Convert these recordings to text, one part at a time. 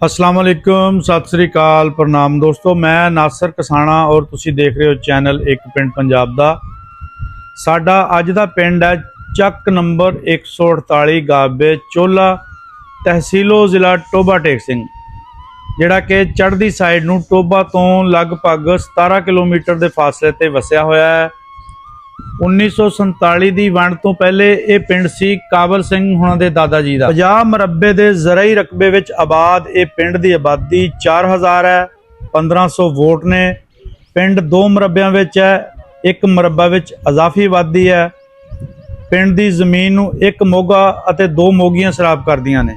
अस्सलाम वालेकुम, सत श्री अकाल, प्रणाम दोस्तों। मैं नासर कसाना और तुसी देख रहे हो चैनल एक पिंड पंजाब दा। साडा अज दा पिंड है ਚੱਕ नंबर 148 गाबे चोला, तहसीलो ज़िला टोबा टेक सिंह, जिहड़ा कि चढ़दी साइड नूं टोबा तो लगभग 17 किलोमीटर के फासले ते वसिया होया है। 1947 की वंड तो पहले ये पिंड सी काबल सिंह हुणां दे दादा जी का। 50 मरबे के ज़राई रकबे विच आबाद ये पिंड की आबादी 4000 है। 1500 वोट ने। पिंड 2 मरबियां विच है, 1 मरबा विच अजाफी आबादी है। पिंड की जमीन नूं 1 मोगा अते 2 मोगियां सराब करदियां ने।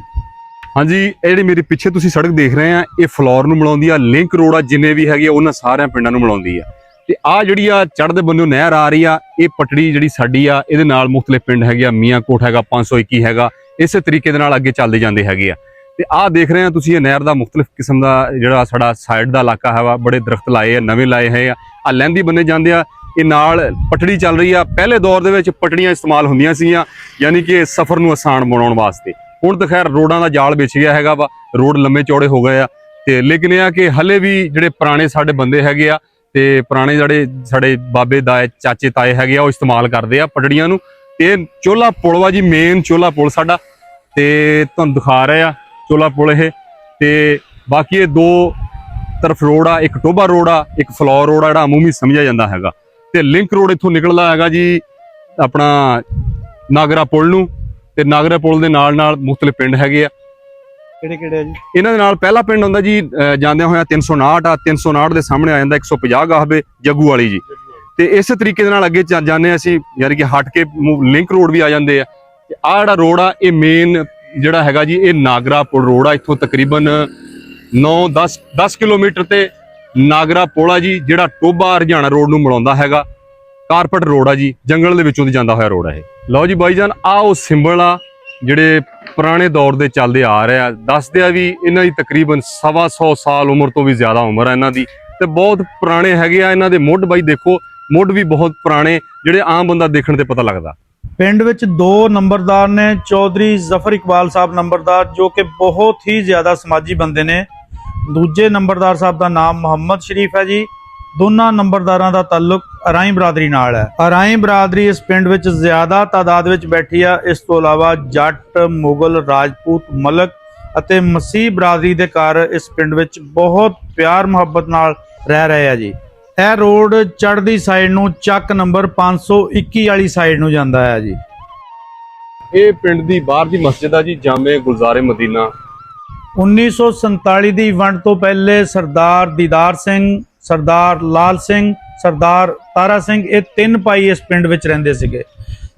हाँ जी, ये मेरे पिछे तुसी सड़क देख रहे हैं, ये फ्लोर नूं मिलाउंदी आ, लिंक रोड आ, जिन्ने भी हैगे उन्हां सारियां पिंडां नूं मिलाउंदी आ। ते आ जिहड़ी आ चढ़दे बन्नों नहर आ रही आ, ये पटड़ी जिहड़ी साडी आ, इहदे नाल मुख्तलिफ पिंड हैगे आ, मियांकोट हैगा, 521 हैगा, इस तरीके दे नाल अगे चलदे जांदे हैगे आ। ते आ देख रहे हैं तुसी ये नहर दा मुख्तलिफ किस्म दा जिहड़ा साडा साइड दा इलाका है, बड़े दरख्त लाए आ, नवे लाए है आ, लैंदी बन्ने जांदे आ। ये नाल पटड़ी चल रही आ। पहले दौर दे विच पटड़ियां इस्तेमाल हुंदियां सीगियां, यानी कि सफर नूं आसान बनाउण वास्ते। हुण तो खैर रोडां दा जाल विछ गया हैगा वा, रोड लंबे चौड़े हो गए आ। ते लेकिन यह कि हले भी जिहड़े पुराने साडे बंदे हैगे आ, ते पुराने जिहड़े साडे बाबे दाए चाचे ताए हैगे आ, ओह इस्तेमाल करदे आ पटड़ियां नूं। ते चोला पुल वा जी, मेन चोला पुल साडा, ते तुहानूं दिखा रहे आ चोला पुल ये। ते बाकी ये 2 तरफ रोड आ, एक टोबा रोड आ, एक फ्लोर रोड आ, जिहड़ा अमूमी समझिया जांदा हैगा। ते लिंक रोड इत्थों निकलदा हैगा जी अपना नागरा पुल नूं। ते नागरा पुल दे नाल नाल मुख्तलिफ पिंड हैगे आ। किहड़े-किहड़े जी? इन्हां दे नाल पहला पिंड हुंदा जी जांदे होया 359 आ। 359 दे सामने आ जांदा 150 गाहबे जग्गू वाली जी। ते इस तरीके दे नाल अगे जाने असीं, यानी कि हट के लिंक रोड भी आ जांदे आ। ते आ जिहड़ा रोड आ, ये मेन जिहड़ा हैगा जी, ये नागरा पुल रोड आ। इत्थों तकरीबन 9-10 किलोमीटर ते नागरा पुल आ जी, जिहड़ा टोबा हरियाणा रोड नूं मिलाउंदा हैगा। कारपेट रोड आ जी, जंगल दे विचों दी जांदा होया रोड है। लो जी भाईजान, आ वो सिंबल आ जिहड़े पुराने दौर दे चलदे आ रहे आ। दसदे आ भी इन्हां दी तकरीबन 125 साल उम्र तो भी ज्यादा उम्र है इन्हां दी, ते बहुत पुराने हैगे आ। इन्हां दे मुੱਢ बाई देखो, मुੱਢ भी बहुत पुराने, जिहड़े आम बंदा देखण ते पता लगदा। पिंड विच 2 नंबरदार ने, चौधरी जफर इकबाल साहब नंबरदार, जो कि बहुत ही ज़्यादा समाजी बंदे ने। दूजे नंबरदार साहब का नाम मुहम्मद शरीफ है जी। दोनों नंबरदारां दा ताल्लुक अराई बरादरी नाल है। अराई बरादरी इस पिंड विच ज़्यादा तादाद विच बैठी आ। इस तो इलावा जट, मुगल, राजपूत, मलक अते मसीह बरादरी दे घर इस पिंड विच बहुत प्यार मुहब्बत नाल रह रहे हैं जी। यह रोड चढ़दी साइड नूं ਚੱਕ नंबर 521 वाली साइड नूं जांदा है जी। ये पिंड दी बाहर दी मस्जिद आ जी, जामे गुलजारे मदीना। 1947 की वंड तो पहले सरदार दीदार सिंह, सरदार लाल सिंह, सरदार तारा सिंह, ये 3 भाई इस पिंड विच रहिंदे सीगे।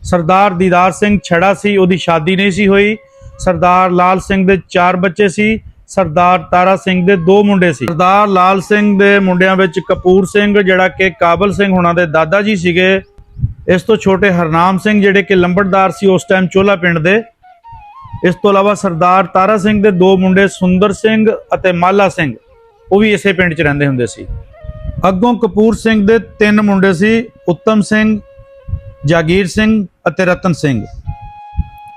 सरदार दीदार सिंह छड़ा सी, उहदी शादी नहीं सी हुई। सरदार लाल सिंह दे 4 बच्चे सी। सरदार तारा सिंह दे 2 मुंडे सी। सरदार लाल सिंह दे मुंडियां विच कपूर सिंह, जिहड़ा कि काबल सिंह हुणां दे दादा जी सीगे। इस तो छोटे हरनाम सिंह, जिहड़े कि लंबड़दार सी उस टाइम चोला पिंड दे। इस तो इलावा सरदार तारा सिंह दे 2 मुंडे सुंदर सिंह अते माला सिंह, वो भी इसे पिंड च रहिंदे हुंदे सी। अगों कपूर सिंह दे 3 मुंडे सी, उत्तम सिंह, जागीर सिंह अते रतन सिंह।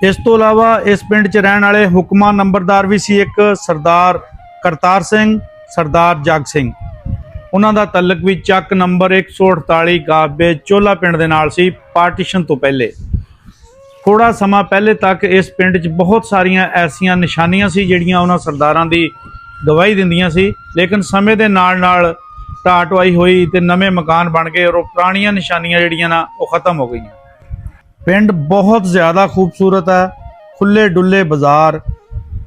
इस तो इलावा इस पिंड च रहने वाले हुक्मा नंबरदार भी सी, एक सरदार करतार सिंह, सरदार जग सिंह। उन्हां दा तल्लक भी ਚੱਕ नंबर 148 गाबे चोला पिंड दे नाल सी, पार्टीशन तो पहले। थोड़ा समा पहले तक इस पिंड च बहुत सारियां ऐसियां निशानियां सी जिहड़ियां उन्हां सरदारां दी गवाही दिंदियां सी, लेकिन समय दे नाल नाल ढाह ढुआई होई ते नवे मकान बन गए और पुरानियां निशानियां जिहड़ियां ना वो खत्म हो गईयां। पिंड बहुत ज़्यादा खूबसूरत है। खुले डुले बाजार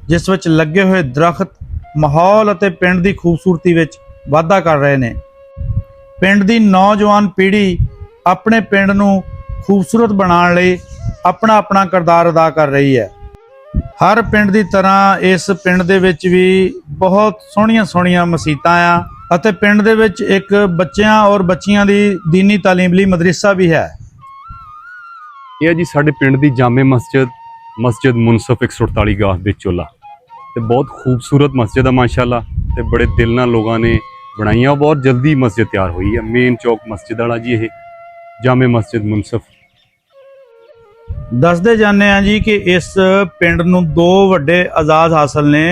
जिस विच लगे हुए दरख्त माहौल अते पिंड दी खूबसूरती विच वाधा कर रहे ने। पिंड दी नौजवान पीढ़ी अपने पिंड नूं खूबसूरत बनाउण लई अपना अपना किरदार अदा कर रही है। हर पिंड दी तरह इस पिंड दे विच भी बहुत सोहणियां सोहणियां मसीतां आ अते पिंड दे विच एक बच्चियां और बच्चियां दी दीनी तालीम लई मदरसा भी है। यह जी साडे पिंड दी जामे मस्जिद, मस्जिद मुनसफ 148 गाहबे चोला। ते बहुत खूबसूरत मस्जिद है माशाअल्लाह, ते बड़े दिल नाल लोगों ने बनाई है। बहुत जल्दी मस्जिद तैयार हुई है। मेन चौक मस्जिद वाला जी, ये जामे मस्जिद मुनसफ। दसदे जाने हैं जी कि इस पिंड नूं 2 वड्डे आज़ाद हासिल ने।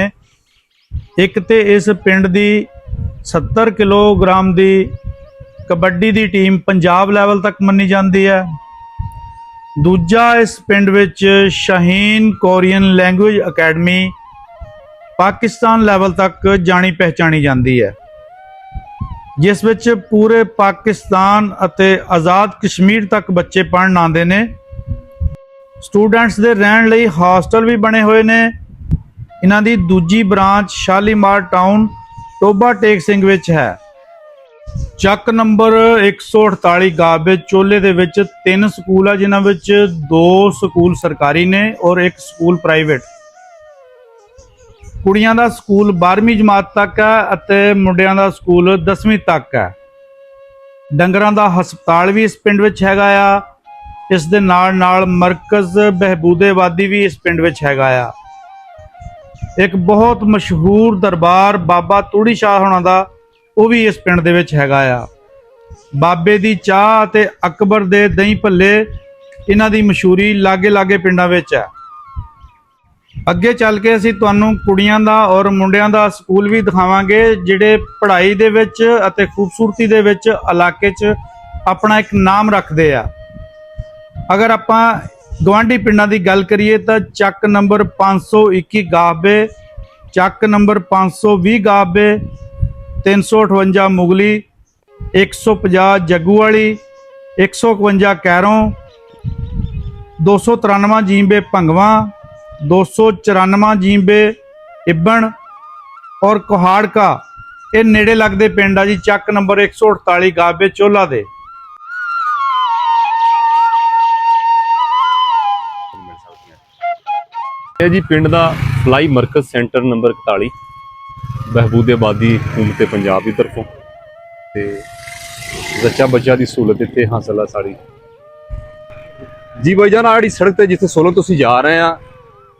ਇੱਕ ਤੇ ਇਸ ਪਿੰਡ ਦੀ 70 ਕਿਲੋਗ੍ਰਾਮ ਦੀ ਕਬੱਡੀ ਦੀ ਟੀਮ ਪੰਜਾਬ ਲੈਵਲ ਤੱਕ ਮੰਨੀ ਜਾਂਦੀ ਹੈ। ਦੂਜਾ, ਇਸ ਪਿੰਡ ਵਿੱਚ Shaheen Korean language academy Pakistan level ਤੱਕ ਜਾਣੀ ਪਹਿਚਾਣੀ ਜਾਂਦੀ ਹੈ, ਜਿਸ ਵਿੱਚ ਪੂਰੇ ਪਾਕਿਸਤਾਨ ਅਤੇ ਆਜ਼ਾਦ ਕਸ਼ਮੀਰ ਤੱਕ ਬੱਚੇ ਪੜ੍ਹਨ ਆਉਂਦੇ ਨੇ। ਸਟੂਡੈਂਟਸ ਦੇ ਰਹਿਣ ਲਈ ਹੌਸਟਲ ਵੀ ਬਣੇ ਹੋਏ ਨੇ। ਇਹਨਾਂ ਦੀ ਦੂਜੀ ਬ੍ਰਾਂਚ ਸ਼ਾਲੀਮਾਰ ਟਾਊਨ ਟੋਬਾ ਟੇਕ ਸਿੰਘ ਵਿੱਚ ਹੈ। ਚੱਕ ਨੰਬਰ 148 ਗਾਬੇ ਚੋਲੇ ਦੇ ਵਿੱਚ 3 ਸਕੂਲ ਆ, ਜਿਨ੍ਹਾਂ ਵਿੱਚ 2 ਸਕੂਲ ਸਰਕਾਰੀ ਨੇ ਔਰ 1 ਸਕੂਲ ਪ੍ਰਾਈਵੇਟ। ਕੁੜੀਆਂ ਦਾ ਸਕੂਲ 12ਵੀਂ ਜਮਾਤ ਤੱਕ ਹੈ ਅਤੇ ਮੁੰਡਿਆਂ ਦਾ ਸਕੂਲ 10ਵੀਂ ਤੱਕ ਹੈ। ਡੰਗਰਾਂ ਦਾ ਹਸਪਤਾਲ ਵੀ ਇਸ ਪਿੰਡ ਵਿੱਚ ਹੈਗਾ ਆ। ਇਸ ਦੇ ਨਾਲ ਨਾਲ ਮਰਕਜ਼ ਬਹਿਬੂਦੇਵਾਦੀ ਵੀ ਇਸ ਪਿੰਡ ਵਿੱਚ ਹੈਗਾ ਆ। ਇੱਕ ਬਹੁਤ ਮਸ਼ਹੂਰ ਦਰਬਾਰ ਬਾਬਾ ਤੂੜੀ ਸ਼ਾਹ ਹੋਣਾ ਦਾ, ਉਹ ਵੀ ਇਸ ਪਿੰਡ ਦੇ ਵਿੱਚ ਹੈਗਾ ਆ। ਬਾਬੇ ਦੀ ਚਾਹ ਅਤੇ ਅਕਬਰ ਦੇ ਦਹੀਂ ਭੱਲੇ, ਇਹਨਾਂ ਦੀ ਮਸ਼ਹੂਰੀ ਲਾਗੇ ਲਾਗੇ ਪਿੰਡਾਂ ਵਿੱਚ ਹੈ। ਅੱਗੇ ਚੱਲ ਕੇ ਅਸੀਂ ਤੁਹਾਨੂੰ ਕੁੜੀਆਂ ਦਾ ਔਰ ਮੁੰਡਿਆਂ ਦਾ ਸਕੂਲ ਵੀ ਦਿਖਾਵਾਂਗੇ, ਜਿਹੜੇ ਪੜ੍ਹਾਈ ਦੇ ਵਿੱਚ ਅਤੇ ਖੂਬਸੂਰਤੀ ਦੇ ਵਿੱਚ ਇਲਾਕੇ 'ਚ ਆਪਣਾ ਇੱਕ ਨਾਮ ਰੱਖਦੇ ਆ। ਅਗਰ ਆਪਾਂ ਗਵਾਂਢੀ ਪਿੰਡਾਂ ਦੀ ਗੱਲ ਕਰੀਏ ਤਾਂ ਚੱਕ ਨੰਬਰ 521 ਗਾਬੇ, ਚੱਕ ਨੰਬਰ 520 ਗਾਬੇ, 358 ਮੁਗਲੀ, 150 ਜੱਗੂਵਾਲੀ, 151 ਕੈਰੋਂ, 293 ਜੀਂਬੇ ਭੰਗਵਾ, 294 ਜੀਂਬੇ ਇਬਣ ਔਰ ਕੋਹਾੜਕਾ, ਇਹ ਨੇੜੇ ਲੱਗਦੇ ਪਿੰਡ ਆ ਜੀ ਚੱਕ ਨੰਬਰ 148 ਗਾਬੇ ਚੋਲਾ ਦੇ। ਇਹ ਜੀ ਪਿੰਡ ਦਾ ਫਲਾਈ ਮਰਕਜ਼ ਸੈਂਟਰ ਨੰਬਰ 41 ਬਹਿਬੂਦੇਬਾਦੀ ਹਕੂਮਤ ਪੰਜਾਬ ਦੀ ਤਰਫੋਂ, ਤੇ ਬੱਚਾ ਬੱਚਾ ਦੀ ਸਹੂਲਤ ਇੱਥੇ ਹਾਸਲ ਆ ਸਾਰੀ ਜੀ। ਬਾਈ ਜਾਨ, ਆੜੀ ਸੜਕ ਤੇ ਜਿੱਥੇ ਸੋਲਨ ਤੁਸੀਂ ਜਾ ਰਹੇ ਆ,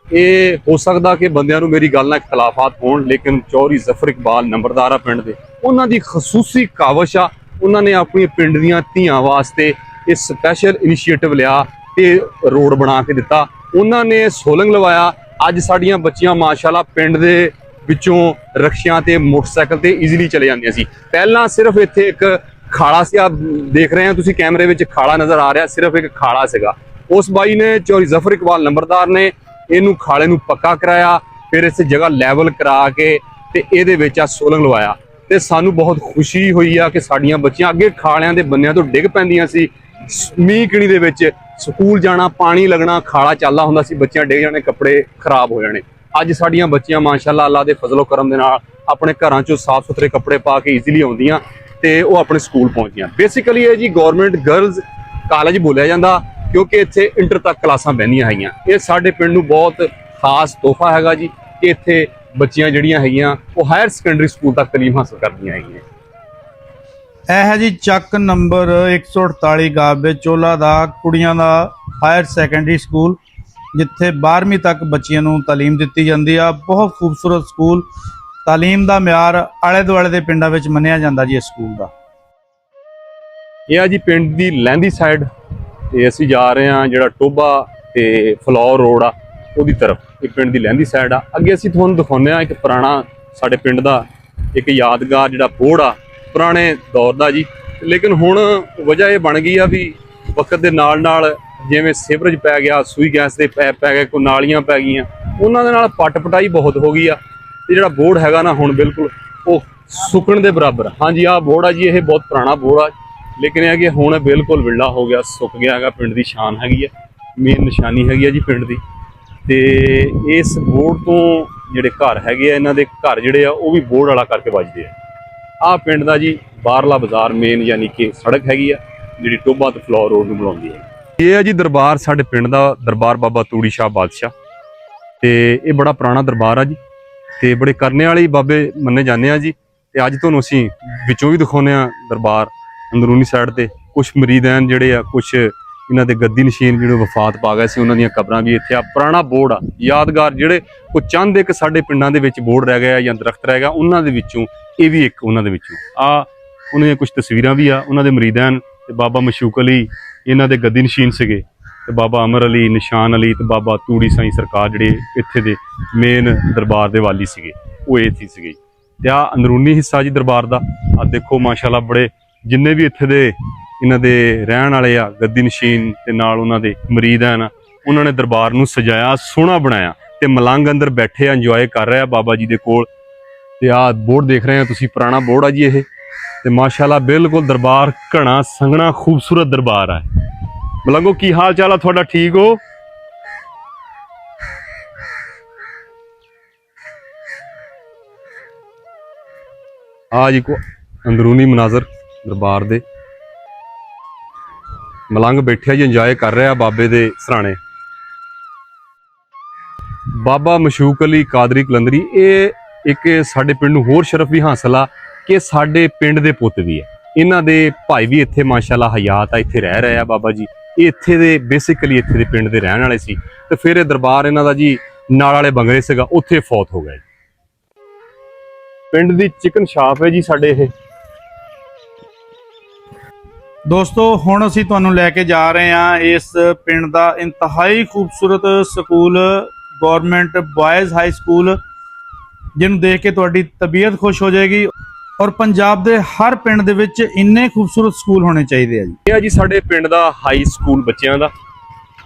ਇਹ ਹੋ ਸਕਦਾ ਕਿ ਬੰਦਿਆਂ ਨੂੰ ਮੇਰੀ ਗੱਲ ਨਾਲ ਇਖਤਲਾਫਾਤ ਹੋਣ, ਲੇਕਿਨ ਚੌਧਰੀ ਜ਼ਫਰ ਇਕਬਾਲ ਨੰਬਰਦਾਰ ਆ ਪਿੰਡ ਦੇ, ਉਹਨਾਂ ਦੀ ਖਸੂਸੀ ਕਾਵਸ਼ ਆ। ਉਹਨਾਂ ਨੇ ਆਪਣੀ ਪਿੰਡ ਦੀਆਂ ਧੀਆਂ ਵਾਸਤੇ ਇਹ ਸਪੈਸ਼ਲ ਇਨੀਸ਼ੀਏਟਿਵ ਲਿਆ ਤੇ ਰੋਡ ਬਣਾ ਕੇ ਦਿੱਤਾ। ਉਹਨਾਂ ਨੇ ਸੋਲੰਗ ਲਵਾਇਆ। ਅੱਜ ਸਾਡੀਆਂ ਬੱਚੀਆਂ ਮਾਸ਼ਾਅੱਲਾ ਪਿੰਡ ਦੇ ਵਿੱਚੋਂ ਰਕਸ਼ਿਆਂ ਤੇ ਮੋਟਰਸਾਈਕਲ ਤੇ ਈਜ਼ੀਲੀ ਚਲੇ ਜਾਂਦੀਆਂ ਸੀ। ਪਹਿਲਾਂ ਸਿਰਫ ਇੱਥੇ ਇੱਕ ਖਾਲਾ ਸੀ, ਆਪ ਦੇਖ ਰਹੇ ਹੋ ਤੁਸੀਂ ਕੈਮਰੇ ਵਿੱਚ ਖਾਲਾ ਨਜ਼ਰ ਆ ਰਿਹਾ, ਸਿਰਫ ਇੱਕ ਖਾਲਾ ਸੀਗਾ। ਉਸ ਬਾਈ ਨੇ, ਚੌਧਰੀ ਜ਼ਫਰ ਇਕਬਾਲ ਨੰਬਰਦਾਰ ਨੇ, ਇਹਨੂੰ ਖਾਲੇ ਨੂੰ ਪੱਕਾ ਕਰਾਇਆ, ਫਿਰ ਇਸ ਜਗ੍ਹਾ ਲੈਵਲ ਕਰਾ ਕੇ ਤੇ ਇਹਦੇ ਵਿੱਚ ਆ ਸੋਲੰਗ ਲਵਾਇਆ। ਤੇ ਸਾਨੂੰ ਬਹੁਤ ਖੁਸ਼ੀ ਹੋਈ ਆ ਕਿ ਸਾਡੀਆਂ ਬੱਚੀਆਂ, ਅੱਗੇ ਖਾਲਿਆਂ ਦੇ ਬੰਨਿਆਂ ਤੋਂ ਡਿੱਗ ਪੈਂਦੀਆਂ ਸੀ, ਮੀਂਹ ਕਿਣੀ ਦੇ ਵਿੱਚ ਸਕੂਲ ਜਾਣਾ, ਪਾਣੀ ਲੱਗਣਾ, ਖਾਲਾ ਚੱਲਦਾ ਹੁੰਦਾ ਸੀ, ਬੱਚਿਆਂ ਡਿੱਗ ਜਾਣੇ, ਕੱਪੜੇ ਖਰਾਬ ਹੋ ਜਾਣੇ। ਅੱਜ ਸਾਡੀਆਂ ਬੱਚੀਆਂ ਮਾਸ਼ਾਅੱਲਾ ਅੱਲਾ ਦੇ ਫਜ਼ਲੋ ਕਰਮ ਦੇ ਨਾਲ ਆਪਣੇ ਘਰਾਂ ਚੋਂ ਸਾਫ਼ ਸੁਥਰੇ ਕੱਪੜੇ ਪਾ ਕੇ ਈਜ਼ੀਲੀ ਆਉਂਦੀਆਂ ਤੇ ਉਹ ਆਪਣੇ ਸਕੂਲ ਪਹੁੰਚਦੀਆਂ। ਬੇਸਿਕਲੀ ਇਹ ਜੀ ਗਵਰਨਮੈਂਟ ਗਰਲਜ਼ ਕਾਲਜ ਬੋਲਿਆ ਜਾਂਦਾ, ਕਿਉਂਕਿ ਇੱਥੇ ਇੰਟਰ ਤੱਕ ਕਲਾਸਾਂ ਬਹਿੰਦੀਆਂ ਹੈਗੀਆਂ। ਇਹ ਸਾਡੇ ਪਿੰਡ ਨੂੰ ਬਹੁਤ ਖਾਸ ਤੋਹਫਾ ਹੈਗਾ ਜੀ ਕਿ ਇੱਥੇ ਬੱਚੀਆਂ ਜਿਹੜੀਆਂ ਹੈਗੀਆਂ ਉਹ ਹਾਇਰ ਸੈਕੰਡਰੀ ਸਕੂਲ ਤੱਕ ਤਾਲੀਮ ਹਾਸਲ ਕਰਦੀਆਂ ਹੈਗੀਆਂ। ਇਹ ਹੈ ਜੀ ਚੱਕ ਨੰਬਰ 148 ਗਾਬੇ ਚੋਲਾ ਦਾ ਕੁੜੀਆਂ ਦਾ ਹਾਇਰ ਸੈਕੰਡਰੀ ਸਕੂਲ, ਜਿੱਥੇ 12ਵੀਂ ਤੱਕ ਬੱਚਿਆਂ ਨੂੰ ਤਾਲੀਮ ਦਿੱਤੀ ਜਾਂਦੀ ਆ। ਬਹੁਤ ਖੂਬਸੂਰਤ ਸਕੂਲ, ਤਾਲੀਮ ਦਾ ਮਿਆਰ ਆਲੇ ਦੁਆਲੇ ਦੇ ਪਿੰਡਾਂ ਵਿੱਚ ਮੰਨਿਆ ਜਾਂਦਾ ਜੀ ਇਸ ਸਕੂਲ ਦਾ। ਇਹ ਆ ਜੀ ਪਿੰਡ ਦੀ ਲਹਿੰਦੀ ਸਾਈਡ, ਤੇ ਅਸੀਂ ਜਾ ਰਹੇ ਹਾਂ ਜਿਹੜਾ ਟੋਬਾ ਤੇ ਫਲੌਰ ਰੋਡ ਆ ਉਹਦੀ ਤਰਫ। ਇਹ ਪਿੰਡ ਦੀ ਲਹਿੰਦੀ ਸਾਈਡ ਆ। ਅੱਗੇ ਅਸੀਂ ਤੁਹਾਨੂੰ ਦਿਖਾਉਂਦੇ ਹਾਂ ਇੱਕ ਪੁਰਾਣਾ ਸਾਡੇ ਪਿੰਡ ਦਾ ਇੱਕ ਯਾਦਗਾਰ ਜਿਹੜਾ ਬੋਰਡ ਆ, ਪੁਰਾਣੇ ਦੌਰ ਦਾ ਜੀ। ਲੇਕਿਨ ਹੁਣ ਵਜ੍ਹਾ ਇਹ ਬਣ ਗਈ ਆ ਵੀ ਵਕਤ ਦੇ ਨਾਲ ਨਾਲ ਜਿਵੇਂ ਸੀਵਰੇਜ ਪੈ ਗਿਆ, ਸੂਈ ਗੈਸ ਦੇ ਪੈਪ ਪੈ ਗਏ, ਕੋਈ ਨਾਲੀਆਂ ਪੈ ਗਈਆਂ, ਉਹਨਾਂ ਦੇ ਨਾਲ ਪੱਟ ਪਟਾਈ ਬਹੁਤ ਹੋ ਗਈ ਆ। ਤੇ ਜਿਹੜਾ ਬੋਰਡ ਹੈਗਾ ਨਾ ਹੁਣ ਬਿਲਕੁਲ ਉਹ ਸੁੱਕਣ ਦੇ ਬਰਾਬਰ। ਹਾਂਜੀ ਆਹ ਬੋਰਡ ਆ ਜੀ, ਇਹ ਬਹੁਤ ਪੁਰਾਣਾ ਬੋਰਡ ਆ, ਲੇਕਿਨ ਇਹ ਕਿ ਹੁਣ ਬਿਲਕੁਲ ਵਿਹਲਾ ਹੋ ਗਿਆ, ਸੁੱਕ ਗਿਆ ਹੈਗਾ। ਪਿੰਡ ਦੀ ਸ਼ਾਨ ਹੈਗੀ ਆ, ਮੇਨ ਨਿਸ਼ਾਨੀ ਹੈਗੀ ਆ ਜੀ ਪਿੰਡ ਦੀ। ਤੇ ਇਸ ਬੋਰਡ ਤੋਂ ਜਿਹੜੇ ਘਰ ਹੈਗੇ ਆ, ਇਹਨਾਂ ਦੇ ਘਰ ਜਿਹੜੇ ਆ ਉਹ ਵੀ ਬੋਰਡ ਵਾਲਾ ਕਰਕੇ ਵੱਜਦੇ ਆ। ਆਹ ਪਿੰਡ ਦਾ ਜੀ ਬਾਹਰਲਾ ਬਾਜ਼ਾਰ ਮੇਨ, ਯਾਨੀ ਕਿ ਸੜਕ ਹੈਗੀ ਆ ਜਿਹੜੀ ਟੋਬਾ ਤੇ ਫਲੌਰ ਰੋਡ ਨੂੰ ਮਿਲਾਉਂਦੀ ਹੈ। ਇਹ ਹੈ ਜੀ ਦਰਬਾਰ, ਸਾਡੇ ਪਿੰਡ ਦਾ ਦਰਬਾਰ ਬਾਬਾ ਤੂੜੀ ਸ਼ਾਹ ਬਾਦਸ਼ਾਹ, ਤੇ ਇਹ ਬੜਾ ਪੁਰਾਣਾ ਦਰਬਾਰ ਆ ਜੀ, ਤੇ ਬੜੇ ਕਰਨੇ ਵਾਲੇ ਬਾਬੇ ਮੰਨੇ ਜਾਂਦੇ ਆ ਜੀ। ਤੇ ਅੱਜ ਤੁਹਾਨੂੰ ਅਸੀਂ ਵਿੱਚੋਂ ਵੀ ਦਿਖਾਉਂਦੇ ਆ ਦਰਬਾਰ ਅੰਦਰੂਨੀ ਸਾਈਡ ਤੇ। ਕੁਝ ਮਰੀਦੈਨ ਜਿਹੜੇ ਆ, ਕੁਝ ਇਹਨਾਂ ਦੇ ਗੱਦੀ ਨਸ਼ੀਨ ਜਿਹੜੇ ਵਫਾਤ ਪਾ ਗਏ ਸੀ, ਉਹਨਾਂ ਦੀਆਂ ਕਬਰਾਂ ਵੀ ਇੱਥੇ ਆ। ਪੁਰਾਣਾ ਬੋਰਡ ਆ ਯਾਦਗਾਰ, ਜਿਹੜੇ ਉਹ ਚੰਦ ਇੱਕ ਸਾਡੇ ਪਿੰਡਾਂ ਦੇ ਵਿੱਚ ਬੋਰਡ ਰਹਿ ਗਿਆ ਜਾਂ ਦਰਖਤ ਰਹਿ ਗਿਆ, ਉਹਨਾਂ ਦੇ ਵਿੱਚੋਂ ਇਹ ਵੀ ਇੱਕ ਉਹਨਾਂ ਦੇ ਵਿੱਚੋਂ ਆ। ਉਹਨਾਂ ਦੀਆਂ ਕੁਝ ਤਸਵੀਰਾਂ ਵੀ ਆ, ਉਹਨਾਂ ਦੇ ਮਰੀਦੈਨ ਤੇ ਬਾਬਾ ਮਸ਼ੂਕ ਅਲੀ ਇਹਨਾਂ ਦੇ ਗੱਦੀ ਨਸ਼ੀਨ ਸੀਗੇ। ਤੇ ਬਾਬਾ ਅਮਰ ਅਲੀ, ਨਿਸ਼ਾਨ ਅਲੀ ਤੇ ਬਾਬਾ ਤੂੜੀ ਸਾਈਂ ਸਰਕਾਰ ਜਿਹੜੇ ਇੱਥੇ ਦੇ ਮੇਨ ਦਰਬਾਰ ਦੇ ਵਾਲੀ ਸੀਗੇ, ਉਹ ਇੱਥੇ ਸੀਗੇ। ਤੇ ਆ ਅੰਦਰੂਨੀ ਹਿੱਸਾ ਜੀ ਦਰਬਾਰ ਦਾ, ਆ ਦੇਖੋ ਮਾਸ਼ਾਅੱਲਾ ਬੜੇ ਜਿੰਨੇ ਵੀ ਇੱਥੇ ਦੇ ਇਹਨਾਂ ਦੇ ਰਹਿਣ ਵਾਲੇ ਆ ਗੱਦੀ ਨਸ਼ੀਨ ਤੇ ਨਾਲ ਉਹਨਾਂ ਦੇ ਮਰੀਦ ਹਨ, ਉਹਨਾਂ ਨੇ ਦਰਬਾਰ ਨੂੰ ਸਜਾਇਆ, ਸੋਹਣਾ ਬਣਾਇਆ ਤੇ ਮਲੰਗ ਅੰਦਰ ਬੈਠੇ ਆ, ਇੰਜੋਏ ਕਰ ਰਹੇ ਆ ਬਾਬਾ ਜੀ ਦੇ ਕੋਲ। ਤੇ ਆ ਬੋਰਡ ਦੇਖ ਰਹੇ ਆ ਤੁਸੀਂ, ਪੁਰਾਣਾ ਬੋਰਡ ਆ ਜੀ ਇਹ, ਤੇ ਮਾਸ਼ਾਅੱਲਾ ਬਿਲਕੁਲ ਦਰਬਾਰ ਘਣਾ ਸੰਘਣਾ ਖੂਬਸੂਰਤ ਦਰਬਾਰ ਆ। ਮਲੰਗੋ ਕੀ ਹਾਲ ਚਾਲ ਆ ਤੁਹਾਡਾ, ਠੀਕ ਹੋ? ਆ ਜੀ ਕੋ ਅੰਦਰੂਨੀ ਮਨਾਜ਼ਰ ਦਰਬਾਰ ਦੇ, ਮਲੰਗ ਬੈਠਿਆ ਜੀ, ਇੰਜੋਏ ਕਰ ਰਿਹਾ ਬਾਬੇ ਦੇ ਸਰਾਣੇ। ਬਾਬਾ ਮਸ਼ੂਕ ਅਲੀ ਕਾਦਰੀ ਕਲੰਦਰੀ, ਇਹ ਇੱਕ ਸਾਡੇ ਪਿੰਡ ਨੂੰ ਹੋਰ ਸ਼ਰਫ ਵੀ ਹਾਸਲ ਆ ਕਿ ਸਾਡੇ ਪਿੰਡ ਦੇ ਪੁੱਤ ਵੀ ਆ, ਇਹਨਾਂ ਦੇ ਭਾਈ ਵੀ ਇੱਥੇ ਮਾਸ਼ਾਅੱਲਾ ਹਯਾਤ ਆ, ਇੱਥੇ ਰਹਿ ਰਹੇ ਆ ਬਾਬਾ ਜੀ। ਇਹ ਇੱਥੇ ਦੇ ਬੇਸਿਕਲੀ ਇੱਥੇ ਦੇ ਪਿੰਡ ਦੇ ਰਹਿਣ ਵਾਲੇ ਸੀ, ਤੇ ਫਿਰ ਇਹ ਦਰਬਾਰ ਇਹਨਾਂ ਦਾ ਜੀ ਨਾਲ ਵਾਲੇ ਬੰਗਲੇ ਸੀਗਾ, ਉੱਥੇ ਫੌਤ ਹੋ ਗਏ। ਪਿੰਡ ਦੀ ਚਿਕਨ ਸ਼ਾਪ ਹੈ ਜੀ ਸਾਡੇ ਇਹ। ਦੋਸਤੋ ਹੁਣ ਅਸੀਂ ਤੁਹਾਨੂੰ ਲੈ ਕੇ ਜਾ ਰਹੇ ਹਾਂ ਇਸ ਪਿੰਡ ਦਾ ਇੰਤਹਾਈ ਖੂਬਸੂਰਤ ਸਕੂਲ, ਗਵਰਨਮੈਂਟ ਬॉयਜ਼ ਹਾਈ ਸਕੂਲ, ਜਿਹਨੂੰ ਦੇਖ ਕੇ ਤੁਹਾਡੀ ਤਬੀਅਤ ਖੁਸ਼ ਹੋ ਜਾਏਗੀ। ਔਰ ਪੰਜਾਬ ਦੇ ਹਰ ਪਿੰਡ ਦੇ ਵਿੱਚ ਇੰਨੇ ਖੂਬਸੂਰਤ ਸਕੂਲ ਹੋਣੇ ਚਾਹੀਦੇ ਆ ਜੀ। ਇਹ ਆ ਜੀ ਸਾਡੇ ਪਿੰਡ ਦਾ ਹਾਈ ਸਕੂਲ ਬੱਚਿਆਂ ਦਾ,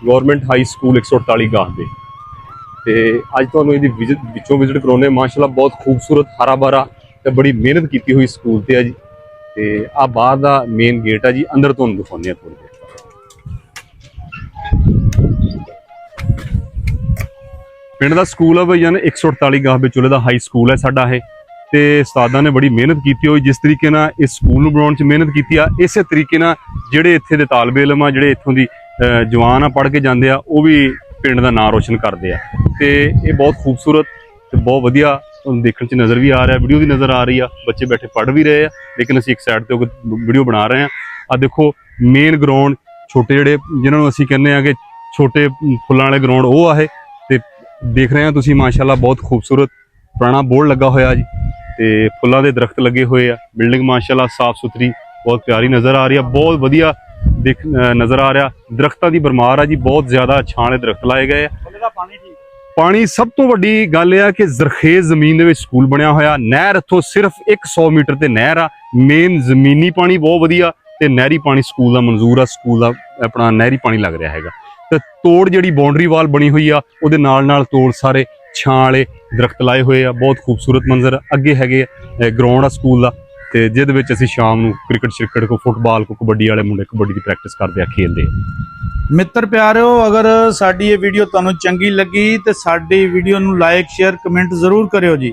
ਗਵਰਨਮੈਂਟ ਹਾਈ ਸਕੂਲ 148 ਗਾਹ ਦੇ। ਤੇ ਅੱਜ ਤੁਹਾਨੂੰ ਇਹਦੀ ਵਿੱਚੋਂ ਵਿਜ਼ਿਟ ਕਰਾਉਣੇ। ਮਾਸ਼ਾਅੱਲਾ ਬਹੁਤ ਖੂਬਸੂਰਤ ਹਰਾ ਭਰਾ ਤੇ ਬੜੀ ਮਿਹਨਤ ਕੀਤੀ ਹੋਈ ਸਕੂਲ ਤੇ ਆ ਜੀ। ਤੇ ਆ ਬਾਹਰ ਦਾ ਮੇਨ ਗੇਟ ਆ ਜੀ, ਅੰਦਰ ਤੁਹਾਨੂੰ ਦਿਖਾਉਂਦੇ ਆ ਥੋੜੀ ਦੇਰ। ਪਿੰਡ ਦਾ ਸਕੂਲ ਆ ਭਈਆ ਨੇ 148 ਗਾਹ ਵਿਚੋਲੇ ਦਾ ਹਾਈ ਸਕੂਲ ਹੈ ਸਾਡਾ ਇਹ। ਤੇ ਉਸਤਾਦਾਂ ਨੇ ਬੜੀ ਮਿਹਨਤ ਕੀਤੀ ਹੋਈ, ਜਿਸ ਤਰੀਕੇ ਨਾਲ ਇਸ ਸਕੂਲ ਨੂੰ ਬਣਾਉਣ 'ਚ ਮਿਹਨਤ ਕੀਤੀ ਆ, ਇਸੇ ਤਰੀਕੇ ਨਾਲ ਜਿਹੜੇ ਇੱਥੇ ਦੇ ਤਾਲਬੇ ਇਲਮ ਆ, ਜਿਹੜੇ ਇੱਥੋਂ ਦੀ ਜਵਾਨ ਆ ਪੜ੍ਹ ਕੇ ਜਾਂਦੇ ਆ, ਉਹ ਵੀ ਪਿੰਡ ਦਾ ਨਾਂ ਰੋਸ਼ਨ ਕਰਦੇ ਆ। ਤੇ ਇਹ ਬਹੁਤ ਖੂਬਸੂਰਤ ਤੇ ਬਹੁਤ ਵਧੀਆ ਤੁਹਾਨੂੰ ਦੇਖਣ 'ਚ ਨਜ਼ਰ ਵੀ ਆ ਰਿਹਾ, ਵੀਡੀਓ ਵੀ ਨਜ਼ਰ ਆ ਰਹੀ ਆ, ਬੱਚੇ ਬੈਠੇ ਪੜ੍ਹ ਵੀ ਰਹੇ ਆ, ਲੇਕਿਨ ਅਸੀਂ ਇੱਕ ਸਾਈਡ ਤੇ ਵੀਡੀਓ ਬਣਾ ਰਹੇ ਆ। ਆ ਦੇਖੋ ਮੇਨ ਗਰਾਊਂਡ, ਛੋਟੇ ਜਿਹੜੇ ਜਿਨ੍ਹਾਂ ਨੂੰ ਅਸੀਂ ਕਹਿੰਦੇ ਆ ਕਿ ਛੋਟੇ ਫੁੱਲਾਂ ਵਾਲੇ ਗਰਾਊਂਡ, ਉਹ ਆ ਇਹ। ਤੇ ਦੇਖ ਰਹੇ ਆ ਤੁਸੀਂ ਮਾਸ਼ਾਅੱਲਾ ਬਹੁਤ ਖੂਬਸੂਰਤ ਪੁਰਾਣਾ ਬੋਰਡ ਲੱਗਾ ਹੋਇਆ ਜੀ, ਤੇ ਫੁੱਲਾਂ ਦੇ ਦਰਖਤ ਲੱਗੇ ਹੋਏ ਆ। ਬਿਲਡਿੰਗ ਮਾਸ਼ਾਅੱਲਾ ਸਾਫ ਸੁਥਰੀ ਬਹੁਤ ਪਿਆਰੀ ਨਜ਼ਰ ਆ ਰਹੀ ਆ, ਬਹੁਤ ਵਧੀਆ ਨਜ਼ਰ ਆ ਰਿਹਾ। ਦਰਖਤਾਂ ਦੀ ਭਰਮਾਰ ਆ ਜੀ, ਬਹੁਤ ਜ਼ਿਆਦਾ ਛਾਂ ਵਾਲੇ ਦਰਖਤ ਲਾਏ ਗਏ ਆ। ਪਾਣੀ ਸਭ ਤੋਂ ਵੱਡੀ ਗੱਲ ਇਹ ਆ ਕਿ ਜ਼ਰਖੇਜ਼ ਜ਼ਮੀਨ ਦੇ ਵਿੱਚ ਸਕੂਲ ਬਣਿਆ ਹੋਇਆ। ਨਹਿਰ ਇੱਥੋਂ ਸਿਰਫ 100 ਮੀਟਰ ਤੇ ਨਹਿਰ ਆ। ਮੇਨ ਜ਼ਮੀਨੀ ਪਾਣੀ ਬਹੁਤ ਵਧੀਆ ਤੇ ਨਹਿਰੀ ਪਾਣੀ ਸਕੂਲ ਦਾ ਮਨਜ਼ੂਰ ਆ, ਸਕੂਲ ਦਾ ਆਪਣਾ ਨਹਿਰੀ ਪਾਣੀ ਲੱਗ ਰਿਹਾ ਹੈਗਾ। ਤੇ ਤੋੜ ਜਿਹੜੀ ਬਾਉਂਡਰੀ ਵਾਲ ਬਣੀ ਹੋਈ ਆ, ਉਹਦੇ ਨਾਲ ਤੋੜ ਸਾਰੇ ਛਾਂ ਵਾਲੇ ਦਰਖਤ ਲਾਏ ਹੋਏ ਆ, ਬਹੁਤ ਖੂਬਸੂਰਤ ਮੰਜ਼ਰ। ਅੱਗੇ ਹੈਗੇ ਗਰਾਊਂਡ ਆ ਸਕੂਲ ਦਾ, ਤੇ ਜਿਹਦੇ ਵਿੱਚ ਅਸੀਂ ਸ਼ਾਮ ਨੂੰ ਕ੍ਰਿਕਟ ਕੋ ਫੁੱਟਬਾਲ ਕੋ ਕਬੱਡੀ ਵਾਲੇ ਮੁੰਡੇ ਕਬੱਡੀ ਦੀ ਪ੍ਰੈਕਟਿਸ ਕਰਦੇ ਆ, ਖੇਲਦੇ ਆ। ਮਿੱਤਰ ਪਿਆਰਿਓ, ਅਗਰ ਸਾਡੀ ਇਹ ਵੀਡੀਓ ਤੁਹਾਨੂੰ ਚੰਗੀ ਲੱਗੀ ਤੇ ਸਾਡੀ ਵੀਡੀਓ ਨੂੰ ਲਾਈਕ, ਸ਼ੇਅਰ, ਕਮੈਂਟ ਜ਼ਰੂਰ ਕਰਿਓ ਜੀ।